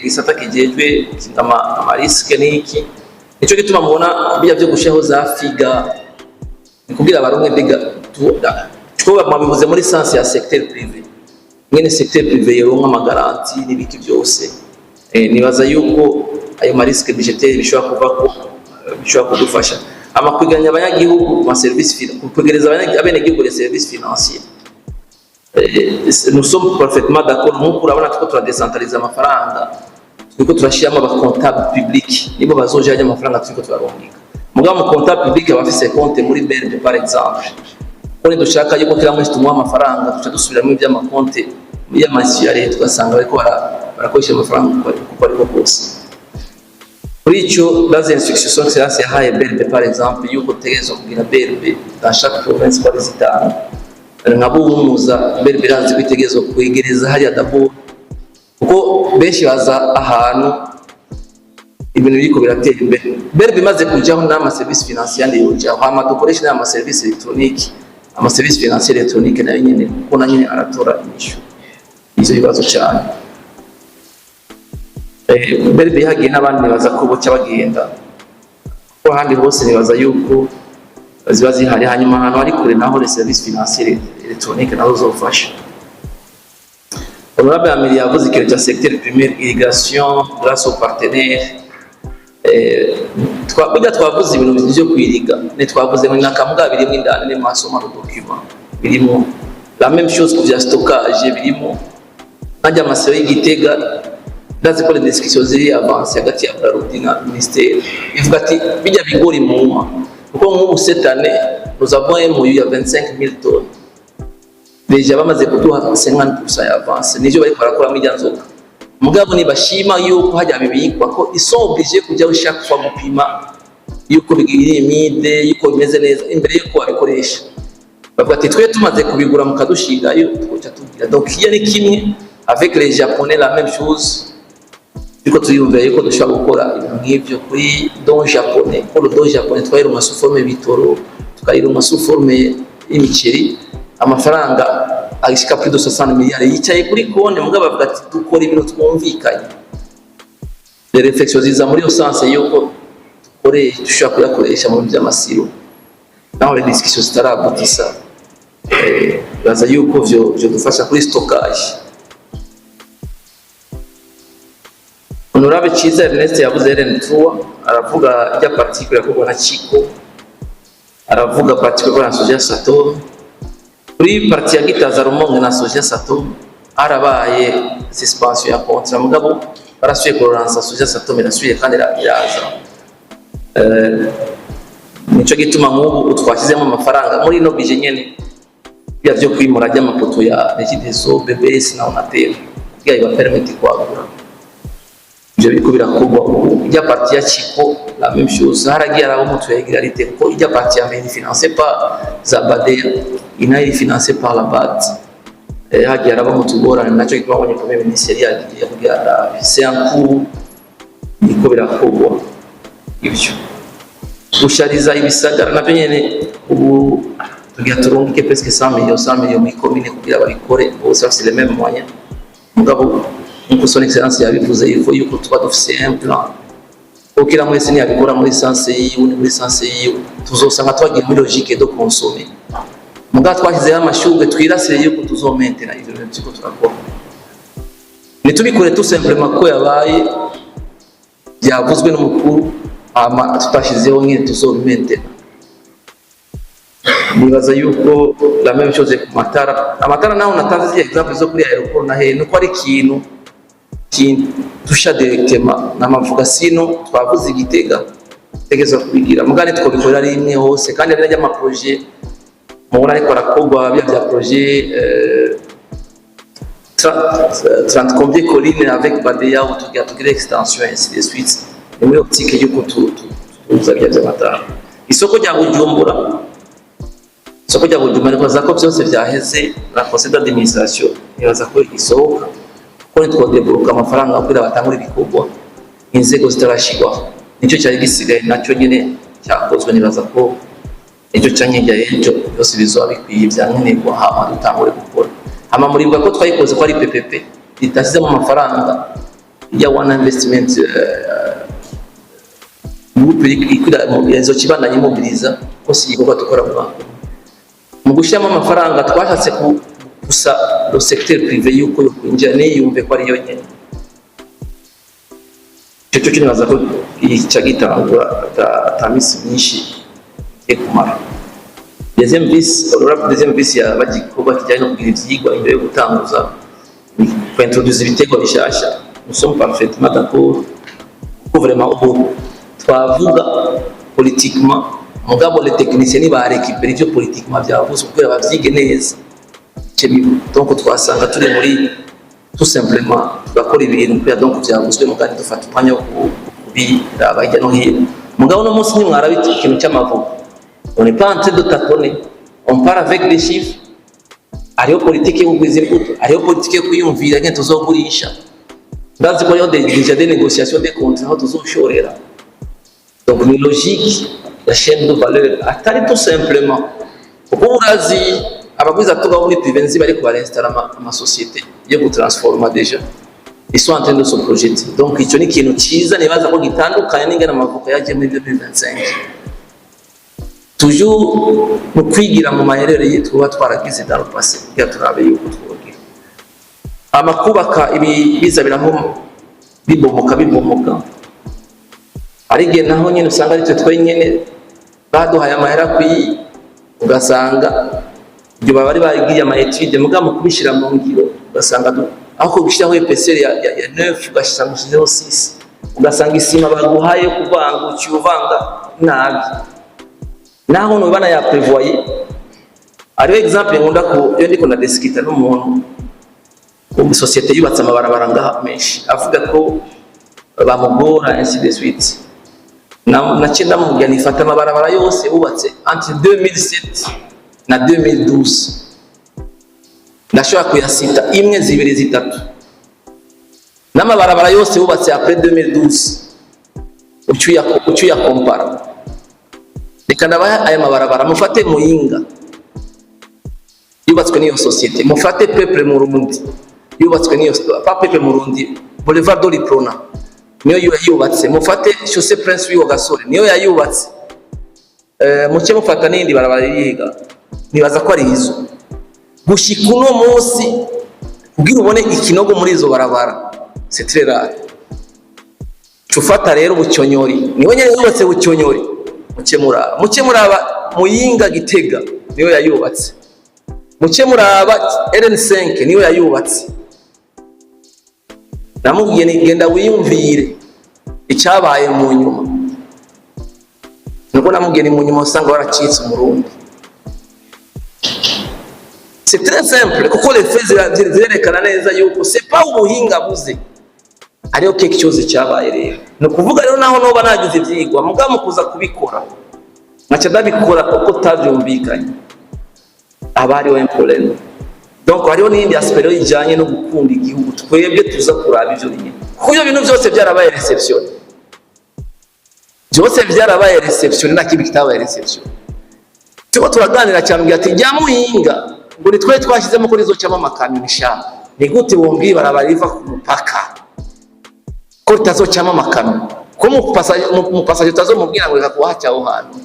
gisata kijejwe amariske niki nico gituma mubona bijya byo gushaho za figa kugira abaronke biga two babivuze muri science ya secteur privé nyene secteur privé yeronka amagaranti n'ibiki byose nibaza yuko ayo mariske budgetaire bishobora kuva ko bishobora kudufasha amakwiganya abanyagihugu ma service kugereza abanyagihugu les services financiers. Nous sommes parfaitement d'accord nkuko urabona ko turadecentralize amafaranga kuko turashiramo aba comptable public nibo bazoje ajya amafaranga turiko turaronka mugabo mu comptable public abafise compte muri BRD par exemple ko dushaka yuko kila mwese tumuha amafaranga tuca dusubiramo iby'amakonte y'amasi ya leta ugasanga bariko barakoresha amafaranga kuko ariko kose kuri icyo dans instruction c'est yahaye BRD par exemple yuko tegezo kugira BRD dans chaque province kwa zitanu nkabo umuza BRD birazi kwitegezo kwegereza hariya dabo kuko benshi baza ahantu ibintu biko biratera imbere BRD bimaze kujaho n'ama service financier yoja hama dukoresha n'ama service electronique ama service financier electronique nayo nyene kuko na nyene aratora inyishu izo bibazo cyane BRD yagiye n'abandi baza ko boca bagenda ko handi hose nibaza yuko ziba zihari hanyuma ahantu ari kure naho les services financiers électroniques nazo zofasha. Honorable Amélie yavuze ikintu cya secteur primaire irrigation grâce aux partenaires twavuze ibintu byo kwiriga ne twavuze ngo nakamuga birimo indani ne masoma document birimo la même chose que vya stockage birimo najya amasero y'Igitega ndazi ko les discussions ziri avance hagati ya Braludi na ministère ivuga ati bijya bigori muma kuko nk'ubu cette année nous avons un moyu ya 25,000 tonnes déjà bamaze kuduha 50% ya avance nivyo bari barakora mijya nzoka mugabo ni bashima yuko hajya bibikwa ko isobije kujya ushaka kwa gupima yuko bigiri mide yuko bimeze neza imbere yuko abikoresha bavuga ati twe tumaze kubigura mukadushigayo twoca tugira donc il y a kimwe avec les japonais la même chose biko tuyumva yuko dushaka gukora nk'ivyo kuri don japonais ko le don japonais twayira mu forme bitoro tukayira mu forme y'imiceri amafaranga agishika plus de 60 miliyari yicaye kuri konti mugabo bavuga ati dukora ibintu twumvikanye les réflexions ziza muri yo sens yuko dukore dushaka kuyakoresha mu by'amasiro naho les discussions zitarabutisa baza yuko vyo dufasha kuri stockage. Honorable Chiza Ernest yavuze RN3 aravuga ijya particular ko na Chiko aravuga particular na Soja Sato kuri parti ya Gitaza Rumonge na Soja Sato arabaye suspension ya contrat mugabo barasuye kuransa Soja Sato mirasuye kandi iraza nico gituma nk'ubu twashizemo amafaranga muri no bije nyene byo kwimura ajya amapoto ya Regideso BBS na Onatel kugira iba permit kwagura je biko birakogwa ijya parti ya Chiko la même chose haragiye arabo mutu ya Egalite ko ijya parti ya meni financée par Zabadea ina est financée par la BAD hagiye arabo mutu borana naco kitwabonye ko ministeri yagiye kugira c'est un coup biko birakogwa ibyo gushariza ibisagara nabyo nyene ubu tugiye turungike presque 100 millions muri commune kugira babikore bose bafite les mêmes moyens mugabo nkuko son excellence yabivuze yuko tuba dufise un plan ukira mwese ni yabikora muri sens yiwe muri sens yiwe tuzosanga twagiye muri logique de consommer mugabo twashyize amashugwe twirasire yuko tuzomentera ivyo bintu ko turakora nitubikore tout simplement ko yabaye byavuzwe n'umukuru ama tutashizeho nyine tuzomentera. Nibaza yuko la même chose ku amatara naho natanze exemple zo kuri aeroport na he nuko ari kintu tusha directement namavuga sino twavuze Igitega tegeza kubigira mugane twobikorera rimwe hose kandi ari n'ama projet mubona ariko arakogwa bya projet 30 combien collines avec Badea ou tugira extension ainsi de suite muri optique yuko tuzabya by'amatara isoko rya Bujumbura ariko zako byose byaheze la conseil d'administration ibaza ko isohoka ko twodeburuka amafaranga kugira batangura ibikogwa inzego zitarashigwa nicyo cyari gisigaye nacyo nyine cyakozwe nibaza ko icyo cyanyijya ejo byose bizoba bikwiye byankenerwa hama dutangure gukora hama muribuka ko twayikoze ko ari PPP itashyizemo amafaranga ya one investment group ikira izo kibandanye mobiliza ko si igikorwa dukora mu gushyiramo amafaranga twashatse gusa do secteur privé yuko yo kwinjira yumve ko ari yo nyene cyo kinaza ko ica gitangura tamisi myinshi ekumara deuxième vice ya bagikorwa kijyanye no kugira ivyigwa imbere yo gutanguza pour introduire ibitego bishasha. Nous sommes parfaitement d'accord ko vraiment ubu twavuga politiquement mugabo les techniciens ni ba récupérer ibyo politiquement byavuze kugira bavyige neza donc twasanga turi muri tout simplement bakora ibintu kugira donc byavuzwe mugandi dufata umwanya wo kubiraba hirya no hino mugabo no munsi nimwarabita ikintu cy'amavuko on n'est pas en train de tâtonner, on part avec des chiffres. Ariyo politique yo kugwiza imbuto, ariyo politique yo kuyumvira ngene tuzogurisha. Ndazi ko yo déjà des négociations des contrats aho tuzoshorera. Donc ni logique la chaîne de valeur atari tout simplement kuko urazi abagwiza tuga muri privé bari ko installer ama société yo gutransformer déjà. Ils sont en train de se projeter. Donc icyo ni ikintu cyiza nibaza ko gitandukanye n'ingana amavuko yaje muri 2025. Toujours mu kwigira mu maherere twuba twaragize dans le passé kugira turabe yuko twogira amakubaka ibi bizabiramo bibomoka arige naho nyine usanga ari twe twenyene baduhaye amahera kwi ugasanga ibyo bari bagiye ama étude mugamo kubishira mu ngiro ugasanga aho gushyiraho EPCR ya 9 ugashyira mu 6 ugasanga isima baguhaye kuvanga ucyuvanga nabi naho no bana ya prévoyer ari exemple ngunda ko yo ndiko na discuter n'umuntu mu société yubatse amabarabara ngaha menshi avuga ko bamugora ainsi de suite na cyenda mu gihe nifata amabarabara yose bubatse entre 2007 na 2012 ndashobora kuyasita imwe zibiri zitatu n'amabarabara yose bubatse après 2012 ucyuya compara Kanaba aya mabarabara mufate Muyinga yubatswe niyo société mufate Peuple Murundi yubatswe niyo Peuple Murundi Boulevard de l'Iprona niyo yubatse mufate Chaussée Prince Louis Gasore niyo yayubatse muke mufata n'indi barabara yiga nibaza ko ari izo gushika uno munsi kugira ubone ikinogo muri izo barabara c'est très rare cufata rero Bucyonyori niwe nyene yubatse Bucyonyori Mukemuraba Muyinga Gitega niyo yayubatse Mukemuraba RN5 niyo yayubatse namubwiye ni genda wiyumvire icyabaye mu nyuma nuko namubwiye ni mu nyuma usanga waracitse umurundi. C'est très simple kuko les faits zirerekana neza yuko c'est pas ubuhinga buze ariyo quelque chose cyabaye rero no kuvuga rero naho no banagize ivyigwa mugamo kuza kubikora naca ndabikora kuko tavyumvikanye abari wa problème. Donc hariho n'indi aspect ijanye no gukunda igihugu twebwe tuza kuraba ivyo nyine kuyo bintu byose byarabaye reception na kibi kitabaye reception tuko turaganira cyambye ati jya Muyinga ngo ni twe twashizemo kuri zo cyama makamisha ni gute bombi barabariva ku mupaka ko tazocyama makano ko mu passage tazomubwira ngo reka kuhacha aho hantu.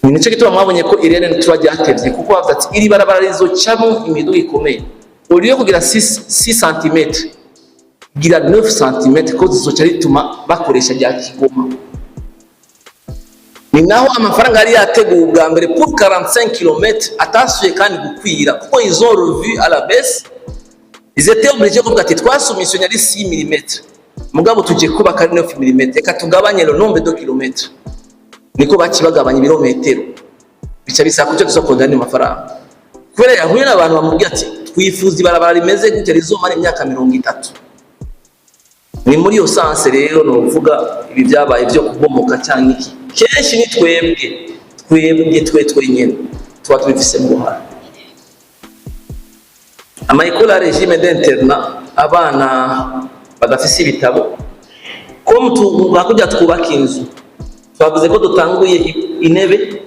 Nico gituma mwabonye ko Irene turajya hatevye kuko bavuze ati iri barabara rizocamo imiduga ikomeye uriyo kugira 6 cm gira 9 cm ko zizoca rituma bakoresha rya Kigoma. Ni naho amafaranga ari yateguye ubwa mbere pour 45 km atasuye kandi gukwira kuko ils ont revu à la baisse. Ils étaient obligés kuvuga ati twasumissionye ari 6 mm mugabo tuje kubaka 9 mm eka tugabanye le nombre de kilomètres niko bakibagabanya ibirometero bica bisa kucyo tuzokonda ni mafaranga kubera yahuye n'abantu bamubwiye ati twifuza ibarabara rimeze gute rizomara imyaka 30. Ni muri yo sanse rero no vuga ibi byabaye byo kubomoka cyangwa iki kenshi ni twebwe twenyene tuba tubifise mu ruhara. Amaikola regime d'interna abana badafise ibitabo ko bakujya twubaka inzu twavuze ko dutanguye intebe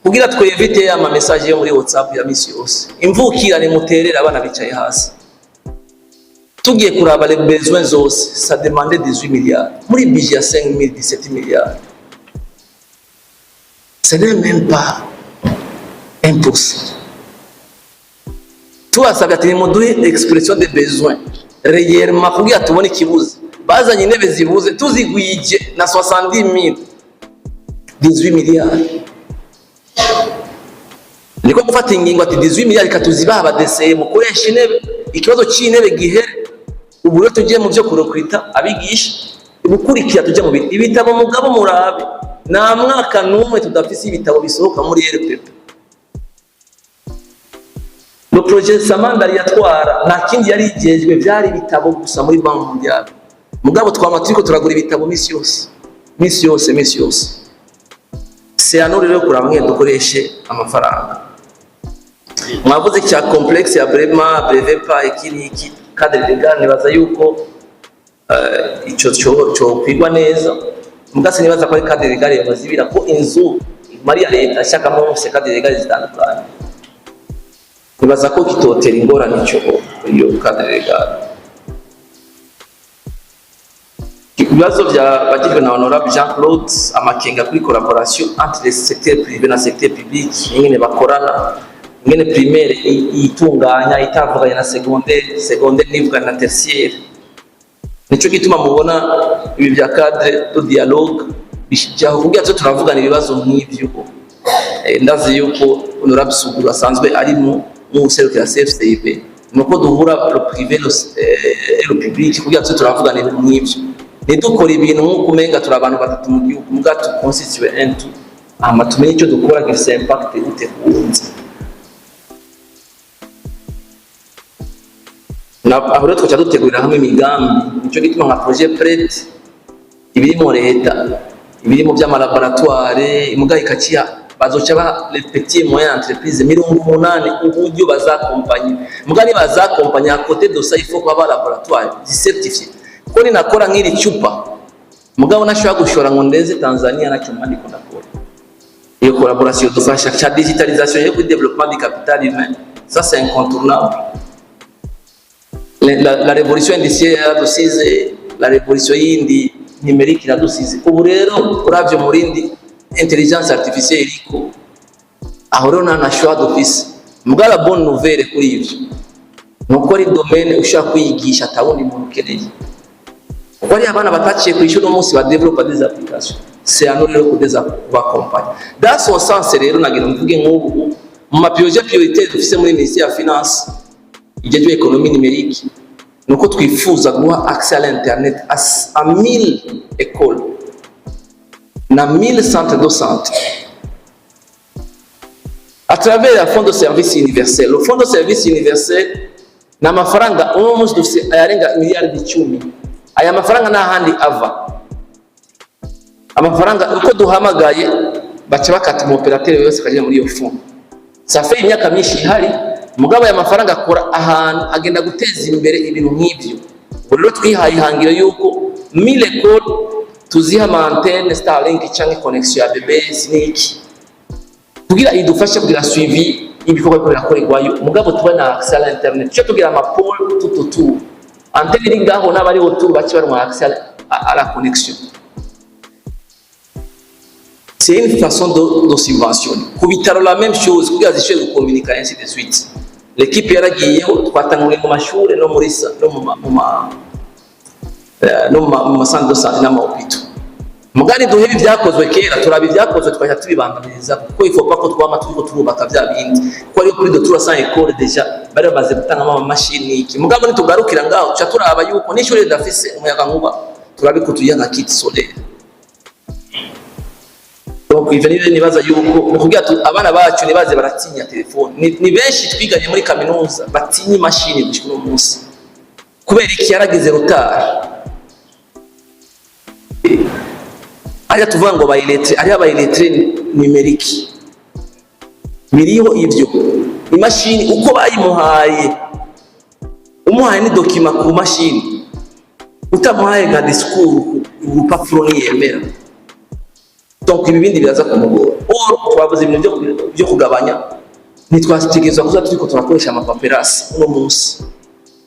kugira twevite ama message yo muri WhatsApp ya misi yose imvukira ni muterera abana bicaye hasi tugiye kuraba les besoins zose ça demandait 18 milliards muri budget ya 5017 milliards. Ce n'est même pas 1%. Tuwasabye ati muduhe expression des besoins réellement kugira tubone ikibuze. Bazanye intebe zibuze tuzigwije na 70,000 18 milliards. Niko gufata ingingo ati 18 milliards katuzibaha abadeseye mukoresha intebe, ikibazo cy'intebe gihere. Ubu rero tugiye mu byo kurokwita abigisha ubukurikira tujye mu ibitabo mugabo murabe na mwaka numwe tudafise ibitabo bisohoka muri RPP. No projet Samandari yatwara nta kindi yari igejwe byari ibitabo gusa muri Banki Mondiale. Mugabo twamaturiko turagura ibitabo misi yose. C'est à nous rero kuramwe dukoreshe amafaranga. Mwavuze cya complexe ya brevet pas iki cadre legal nibaza yuko cyo kwigwa neza. Mugase nibaza ko cadre legal yabazibira ko inzu Maria leta shaka mu cadre legal zitandukanye. Nibaza ko kitotera ingorane cyo iyo cadre legal. Ibibazo byabagirwe na Honorable Jean-Claude amakenga kuri collaboration entre le secteur privé na secteur public ingene bakorana, ingene primaire itunganya itavuganye na secondaire nivuga na tertiaire. Nico gituma mubona ibi bya cadre de dialogue bishijya kugira cyo turavugana ibibazo nk'ivyo. Ndazi yuko Honorable Suguru asanzwe ari mu serukira CFCIB nuko duhura le privé et le public kugira cyo turavugana ibintu nk'ivyo. Nidukora ibintu nk'uko umenga turi abantu batatu mu gihugu mugatu constitue into tumenye icyo dukora gifite impact gute kunze. Aho rero twaca dutegurira hamwe imigambi nicyo gituma nka projet prête ibiri mu leta ibiri mu by'amalaboratoire imuga ikaciya bazoca ba les petits moyens entreprises 80 uburyo bazakompanya mugani bazakompanya à côté de ça il faut kuba laboratoire certifié. Koni nakora nk'iri chupa mugabo nashobora gushora ngo ndeze Tanzania nacyo mandiko nakora. Iyo collaboration dufasha cha digitalisation et développement du capital humain, ça c'est incontournable. La révolution industrielle dusize, la révolution yindi numérique dusize. Ubu rero uravyo murindi intelligence artificielle iriko aho rero na choix d'office. Mugabo la bonne nouvelle kuri ivyo nuko ari domaine ushaka kuyigisha atawundi muntu ukeneye. Kwari abana bataciye ku ishuri umunsi ba developer des applications. C'est à nous rero kudeza bakompanya. Dans son sens rero nagira mvuge nk'ubu mu mapriorité priorité dufise muri ministère ya finance igihe économie numérique nuko twifuza guha accès à l'internet à 1000 écoles na 1000 centres de santé à travers le fonds de service universel. Le fonds de service universel na mafaranga umunsi dufise ayarenga miliyari 10. Aya mafaranga n'ahandi ava amafaranga uko duhamagaye baca bakata mu operateur yose kaje muri iyo fond. Ça fait imyaka myinshi ihari mugabo aya mafaranga akora ahantu agenda guteza imbere ibintu nk'ivyo. Rero twihaye ihangiro yuko 1000 écoles tuziha antenne Starlink cyangwa connexion ya BBS niki kugira idufashe kugira suivi ibikorwa birakorerwayo mugabo tubona accès à internet cyo tugira amapole tututu antenne iri ngaho n'abari autour baci bari mu accès à la connexion. C'est une façon de subventionner. Ku bitaro la même chose kugira zishe communiquer ainsi de suite. L'équipe yaragiyeho twatanguye mu mashure no muri mu centre de santé n'amahopito. Mugani duhebi byakozwe kera turabi byakozwe twajya tubibandamiriza kuko ifopa ko twama turiko turubaka bya bindi ko ari kuri de 300 écoles déjà bari bamaze gutanga ama machine iki mugabo nitugarukira ngaho cha turaba yuko n'ishure dafise umuyaga nkuba turabikutuye nka kit solaire. Donc ivyo nibaza yuko kugira abana bacu nibaze baratinya telefone ni benshi twiganye muri kaminuza batinya machine gushika no munsi kubera iki yaragize rutara. Aya tuvuga ngo bayiletre numérique biriho ivyo imashini uko bayimuhaye umuhaye ni document ku mashini utamuhaye nka discours urupapuro niyemera. Donc ibindi biraza kumugora twavuze ibintu byo kugabanya nitwategezwa kuza turiko turakoresha amapaperasi uno munsi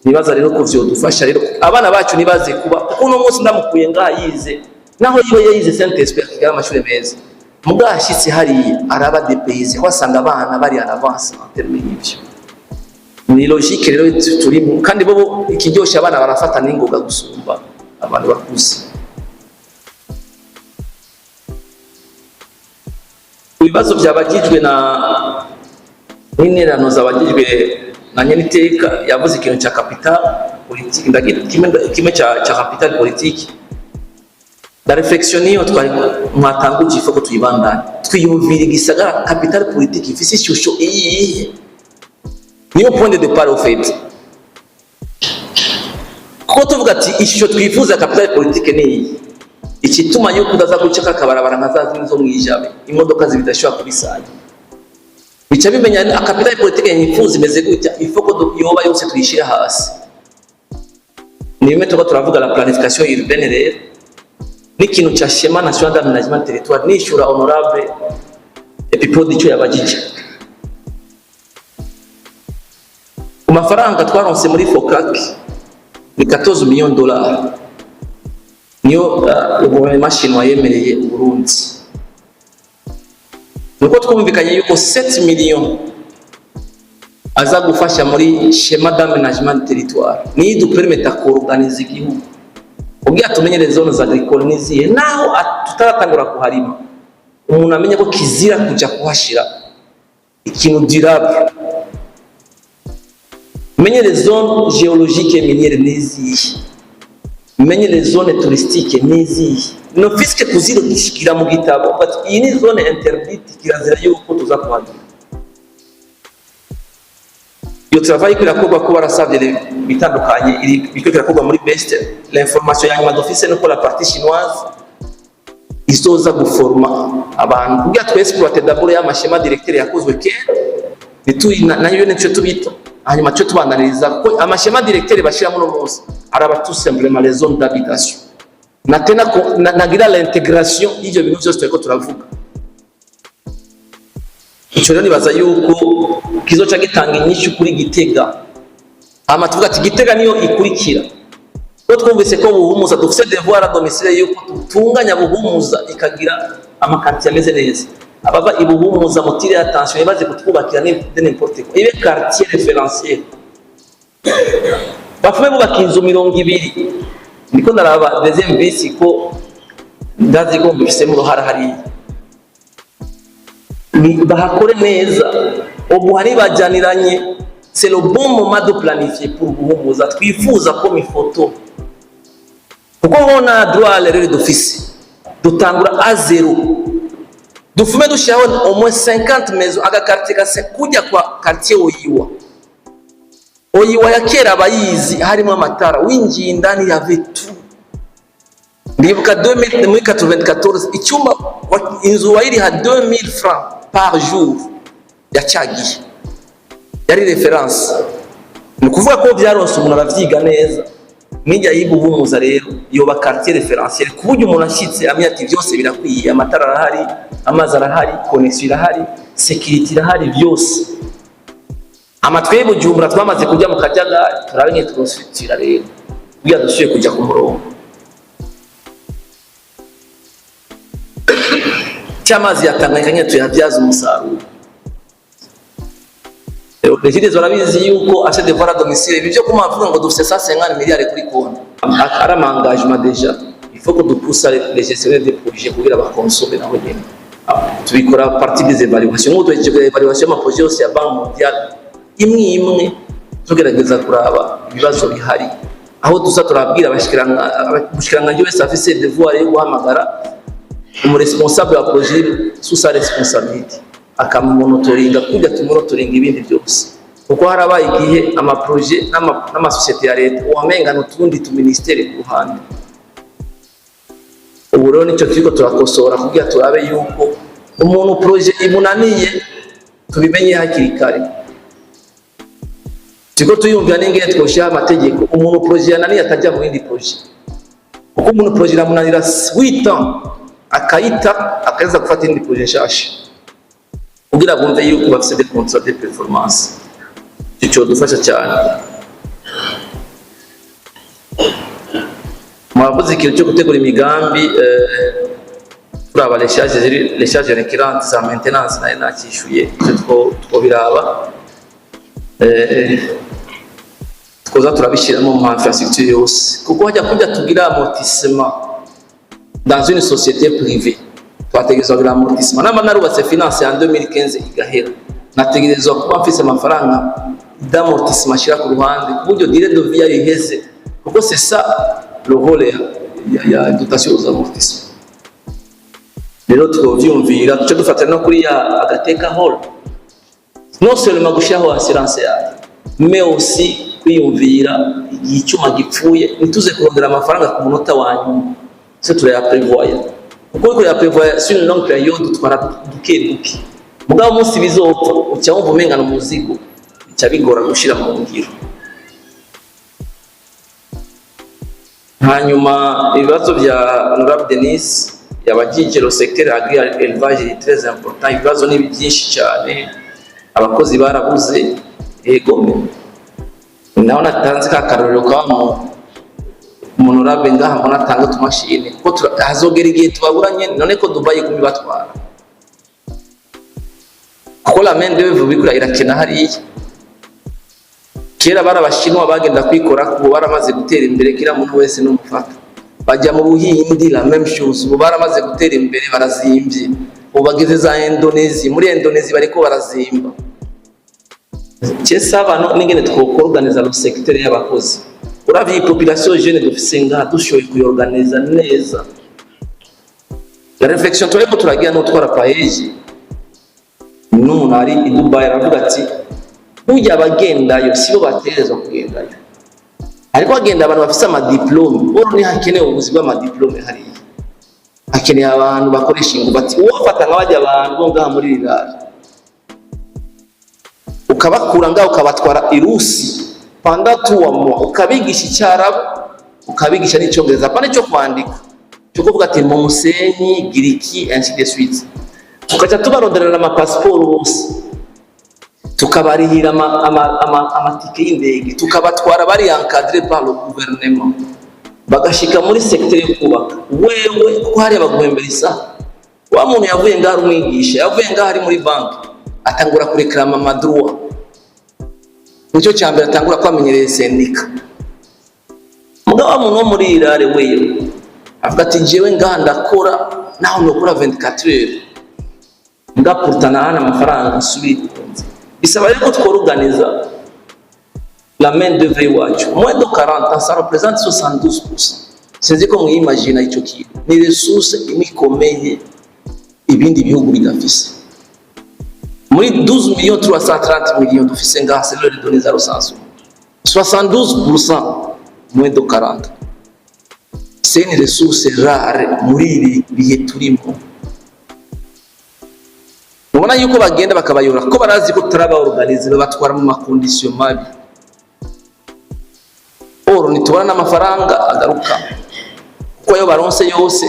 nibaza rero ko vyodufasha rero abana bacu nibaze kuba kuno munsi ndamukuye ngaha yize naho yize Saint-Esprit kigira amashuri meza mugashitsi hari araba DPS kwasanga abana bari en avance en termes y'ivyo ni logique rero turimo kandi bobo ikiryosha abana barafata n'ingoga gusumba abantu bakuze. Ibibazo byabagijwe na n'interano zabagijwe na nyeniteka yavuze ikintu cya capital politique kimwe cya capital politique la réflexion niyo twari mwatanguje ifoko tuyibandanye twiyumvira igisagara capital politique ifise ishusho iyi niyo point de départ au fait ko tuvuga ati ishusho twifuza capital politique ni ikituma yuko udaza guceka kabarabara nkazazi nizo mwijabe imodoka zibidashobora kubisanya bica bimenya capital politique yifuza imeze gutya ifoko yoba yose twishira hasi niyo turavuga la planification urbaine rero n'ikintu cya schéma national d'aménagement territoire nishura honorable epipode icyo yabagije amafaranga twaronse muri FOCAC ni 14 millions de dollars niyo gouvernement chinois yemereye Burundi nuko twumvikanye yuko 7 millions aza gufasha muri schéma d'aménagement territoire ni du permettre ko organiser igihugu ubwiye tumenyere zone za agricole niziye naho tutaratangura kuharima umuntu amenye ko kizira kuja kuhashira ikintu durable menyere zone géologique minière niziye menyere zone touristique niziye no fiske kuziro gishikira mu gitabo but iyi ni zone interdite kirazira yuko tuza kuhagira iyo travail kirakorwa ko barasavye bitandukanye iri bikirakorwa muri best l'information ya nyuma d'office no ko la partie chinoise isoza guforma abantu kugira twesploiter d'abord ya mashema directeur yakozwe ke nayo nico tubita hanyuma cyo tubandaniriza ko amashema directeur bashiramo no munsi araba tout simplement les zones d'habitation na tena nagira l'intégration y'ivyo bintu byose tweko turavuga ico rero nibaza yuko kizoca gitanga inyishu kuri Gitega ama tuvuga ati Gitega niyo ikurikira ko twumvise ko buhumuza dufite devoir à domicile yuko tunganya buhumuza ikagira amakartier ameze neza abava ibuhumuza mutire attention ibaze kutwubakira n'importe ko ibe quartier référentiel bafume bubaka inzu 200 niko naraba deuxième bisi ko ndazi ko mbifise mu ruhara hari ni bahakore neza obuhari bajaniranye c'est le bon moment de planifier pour buhumuza twifuza ko mifoto kuko hona droit à l'erreur d'office dutangura à zéro dufume dushyaho au moins 50 maisons aga quartier kase kujya kwa quartier oyiwa ya kera abayizi harimo amatara winjiye indani ya vetu ndibuka 2014 icyuma inzu wayiriha 2000 francs par jour ya cyagiye yari reference ni kuvuga ko byaronse umuntu aravyiga neza nijya yibuhumuza rero yoba quartier référentiel kuburyo umuntu ashitse amya ati byose birakwiye amatara arahari amazi arahari connexion irahari security irahari byose amatwe y'Ubujumbura twamaze kujya mu Kajaga turabenye turositira rero kugira dushiye kujya ku murongo cyamazi yatanganye tuyabyaza umusaruro Regide zorabizi yuko assez devoir à domicile bivyo kumavuga ngo dufite 150 milliards kuri konti ara engagement déjà il faut que nous pousse les gestionnaires des projets kugira bakonsome nabo nyene tubikora partie des évaluations ngo tugiye évaluation ma projet aussi ya Banque mondiale imwe tugerageza kuraba ibibazo bihari aho tuza turabwira abashikiranga wese afise devoir yo guhamagara umu responsable wa projet sous sa responsabilité akamumonitoringa kujya tumumonitoringa ibindi byose kuko harabaye igihe ama projet n'ama société ya leta wamenga n'utundi tu ministère ku ruhande ubu rero nicyo twiko turakosora kugira turabe yuko umuntu projet imunaniye tubimenye hakiri kare tiko tuyumvira n'ingene twoshya amategeko umuntu projet yananiye atajya mu yindi projet kuko umuntu projet ramunanira 8 ans akaza gufata indi projet nshasha kugira bumve yuko bafite des contrats de performance cyo dufasha cyane mwavuze ikintu cyo gutegura imigambi turaba les charges récurrentes za maintenance nayo nakishuye two biraba twoza turabishiramo mu infrastructure yose kuko hajya kujya tugira amortissement dans une société privée twategerezwa kugira amortissement namba narubatse finance ya 2015 igahera nategerezwa kuba mfise amafaranga d'amortissement shira ku ruhande kuburyo dire de vie yiheze kuko c'est ça le rôle ya dotation aux amortissements. Rero twovyumvira cyo dufatira no kuri ya agateka hall non seulement gushiraho assurance yayo mais aussi kwiyumvira igicuma gipfuye nituze kurondera amafaranga ku munota wanyu se turaya prévoir kuko ya prévoir sur une longue période twara duke mugabo munsi bizopfa ucyamva umengana umuzigo cyabigora gushira mu ngiro. Hanyuma ibibazo bya Honorable Denis yabagije le secteur agricole élevage est très important, ibibazo ni byinshi cyane, abakozi barabuze ego naho natanze ka karorero ka Honorable ngaha mbona tanga tumashine ko hazogera igihe tubaburanye none ko Dubai kubibatwara ko la main d'œuvre bikura irakena hariya kera barabashinwa bagenda kwikora kubo baramaze gutera imbere kira muntu wese n'umufata bajya mu Buhindi la même chose bo baramaze gutera imbere barazimbye ubageze za Indonesia muri Indonesia bariko barazimba cyesa abantu n'ingene twokorganiza le secteur y'abakozi uravye population jeune dufise ngaha dushoboye kuyorganiza neza la réflexion tureko turagira no twara paeji n'umuntu ari i Dubai aravuga ati burya abagendayo sibo baterezwa kugendayo ariko agenda abantu bafise ama diplome boro ni hakenewe ubuzi bw'ama diplome hariya hakeneye abantu bakoresha ingubati uwafata nk'abajya abantu bo ngaha muri rirari ukabakura ngaho ukabatwara irusi pendant 3 mois ukabigisha icyarabu ukabigisha n'icyongereza pane cyo kwandika cyo kuvuga ati mu musenyi giriki ainsi de suite ukaca tubaronderera ama passport bose tukabarihira amatike y'indege tukabatwara bari encadré par le gouvernement bagashika muri secteur yo kubaka wewe ko hari abaguhemberisa wa muntu yavuye ngaho umwigisha yavuye ngaho ari muri banki atangura kureklama madroit nicyo cyambere atangura kwamenyereza sendika mugabo wa muntu wo muri irare wewe avuga ati jewe ngaha ndakora naho nokora 24 heures ngapurtana hana amafaranga subira bisaba rero tworuganiza la main d'œuvre wacu moins de 40 ans ça représente 72%. Sinzi ko mwimagine icyo kintu ni ressource imikomeye ibindi bihugu bidafise muri 12 millions 330 millions dufise ngaha c'est le données za recensement 72% moins de 40. C'est une ressource rare muri ibi bihe turimo. Mubona yuko bagenda bakabayora ko barazi ko turaba organize batwara mu makondisiyo mabi oro nitubona n'amafaranga agaruka kuko yo baronse yose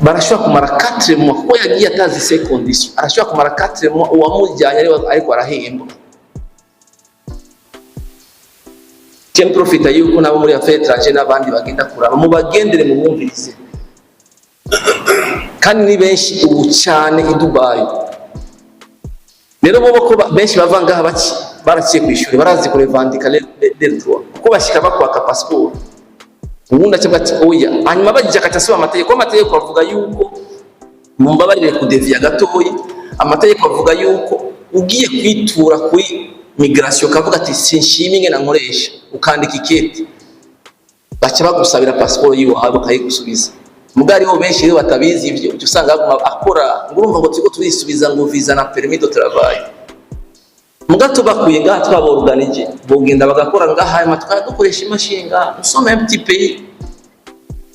barashobora kumara 4 mois kuko yagiye atazi se condition arashobora kumara 4 mois uwamujyanye ariko arahemba ken profita yuko nabo muri affaire étrangère n'abandi bagenda kuraba mu bagendere mu bumvirize kandi ni benshi ubu cyane i Dubai rero bo ko benshi bavanga habaki barakiye kwishura barazi ko revandika del droit ko bashika bakwaka passport ubundi cyangwa ati oya hanyuma bagije akatasiba amategeko avuga yuko mumbabarire kudevia gatoyi amategeko avuga yuko ugiye kwitura kuri migration kavuga ati sinshimi ngena nkoresha ukandika ikete bacha bagusabira passport yiwe habo kayigusubiza mugari ho benshi rero batabizi ibyo usanga akora ngurumva ngo tiko turisubiza ngo visa na permis de travail mugato bakuye ngaha twaborganije bogenda bagakora ngaha amatwa dukoresha imashinga usome un petit pays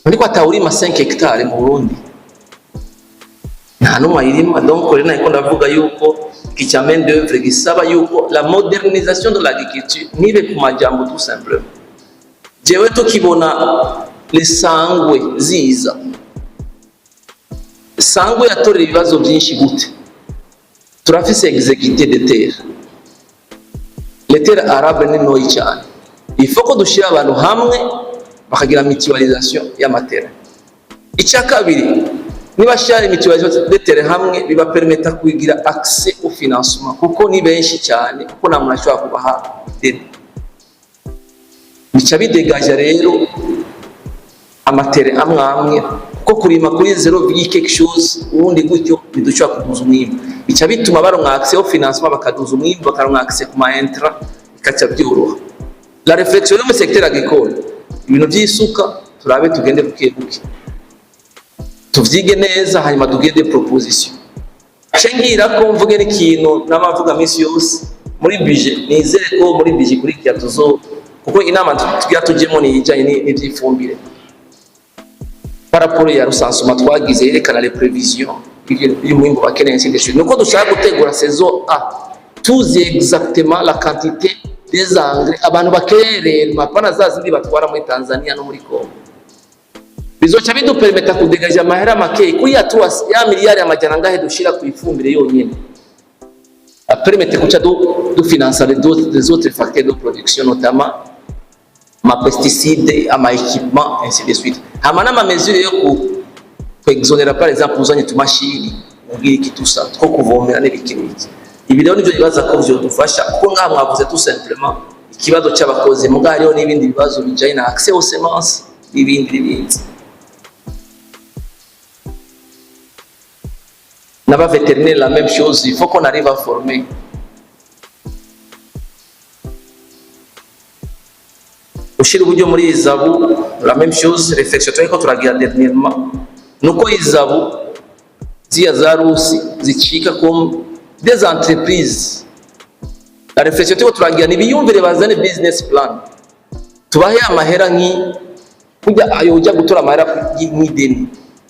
ariko atawurima 5 hectares mu Burundi nta numwe irima donc rero nako ndavuga yuko kicha main d'œuvre gisaba yuko la modernisation de l'agriculture nibe ku majambo tout simplement jewe tukibona les sangwe ziza sangwe yatorera ibibazo byinshi gute turafise exécuté de terre les terres arabes ni noyi cyane il faut ko dushira abantu hamwe bakagira mutualisation y'amatera. Icya kabiri niba share mutualisation de terrain hamwe biba permettre kugira accès au financement kuko ni benshi cyane kuko namwe ashobora kubaha deni. Bica bidegaje rero amatere amwe kuko kurima kuri 0, quelque chose ubundi gutyo bidushobora kuduza umwimbo. Bica bituma baronka accès au financement bakaduza umwimbo bakaronka accès ku ma intra bikaca byoroha. La réflexion dans le secteur agricole ibintu by'isuka turabe tugende buke tuvyige neza hanyuma tugende proposition. Cengira ko mvuge n'ikintu n'amavuga minsi yose muri budget nizere ko muri budget kuri kya tuzo kuko inama tugira tujemo ni ijanye n'ivyifumbire. Par rapport ya recensement twagize yerekana les prévisions y'umwimbo bakeneye n'indi nuko dushaka gutegura saison A tuzi exactement la quantité des engrais abantu bakerere mapana zazindi batwara muri Tanzania no muri Congo. Bizoca bidupermeta kudegaja amahera make kuri ya miliyari amajana ngahe dushira ku ifumbire yonyene. Permette kuca du financer les autres facteurs de production notamment ma pesticides, ama équipement ainsi de suite. Hamana ma mesure yo ku exonera par exemple uzanye tu machine ngiki tout ça trop kuvomera n'ibikimiki. Ibi rero nivyo bibaza ko byo dufasha kuko ngaha mwavuze tout simplement ikibazo cy'abakozi muga hariho n'ibindi bibazo bijanye na accès aux semences n'ibindi. N'aba vétérinaire la même chose, il faut qu'on arrive à former. Ushira uburyo muri izabu la même chose, réflexion turiko turagira dernièrement nuko izabu zia za Rusi zicika comme des entreprises. La réflexion turiko turagira ni biyumvire bazane business plan tubahe amahera kujya ayo ujya gutora amahera nk'ideni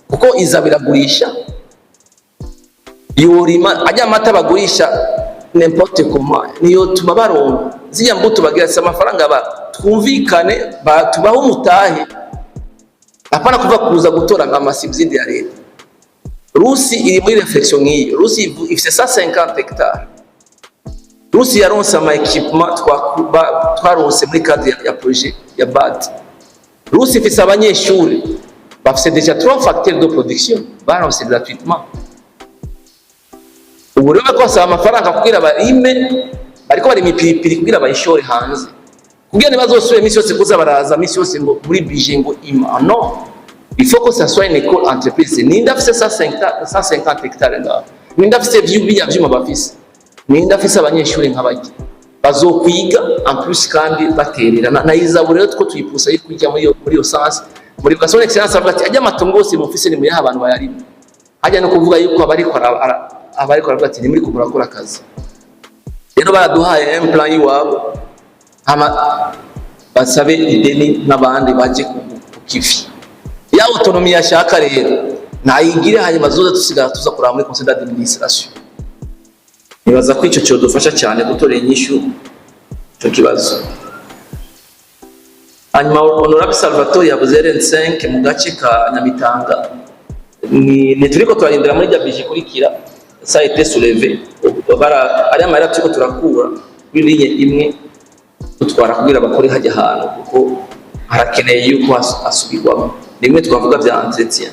kuko izabu iragurisha yorima ajya amata bagurisha n'importe comment niyo tuma baronka ziya mbuto bagira amafaranga twumvikane tubaho umutahe apana kuva kuza gutora ngama subside ya leta. Rusi iri muri réflexion nk'iyo. Rusi ifite 150 hectares. Rusi yaronse ama equipement twaronse muri cadre ya projet ya BAD. Rusi ifite abanyeshuri bafite déjà 3 facteurs de production baronse gratuitement. Ubu rero bakosaba amafaranga kugira barime bariko bari mipiripiri kugira bayishore hanze kugira ntibazosubire misi yose kuza baraza misi yose ngo muri budget ngo ima non, il faut que ça soit une école entreprise. Ninda afise 150 hectares ngaho ninda afise vyuma bafise ninda afise abanyeshuri nk'abaki bazokwiga en plus kandi baterera na izabu rero two tuyipusa yo kujya muri yo sens muri education excellence avuga ati ajya amatongo yose mufise ni muri abantu bayarima hajya no kuvuga yuko abari ko ati ni muri kuburakora akazi rero baraduhaye employee wabo basabe ideni n'abandi baje ku kifi ya autonomie yashaka rero nayigire hanyuma zoza tusigara tuza kuraba muri conseil d'administration. Nibaza ko ico cyo dufasha cyane gutorera inyishu cyo kibazo. Hanyuma Honorable Salvatore yavuze RN5 mu gace ka Nyamitanga ni turiko turarindira muri jabije kurikira ça a été soulevé ari amahera turiko turakura birinye imwe tutwara kugira bakore hajya ahantu kuko harakeneye yuko asubirwamo nimwe twavuga bya entretien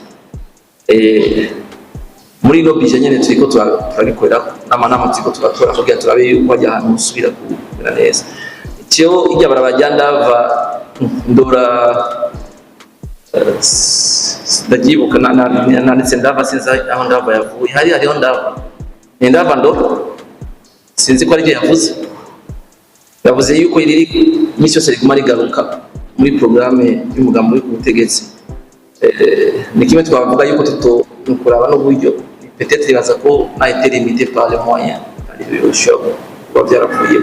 muri no bije nyene turiko turabikorera n'amanama turiko turatora kugira turabe yuko hajya ahantu usubira kubira neza cyo ijya barabajyanda bava ndora ndagibuka nanditse ndava sinzi aho ndava yavuye hariho ndava ndo sinzi ko ari yavuze yuko iri misi yose riguma rigaruka muri programme y'umugambi uri ku butegetsi. Ni kimwe twavuga yuko tutokuraba n'uburyo peut-être baza ko a été limité par les moyens ari bishobora kuba byaravuye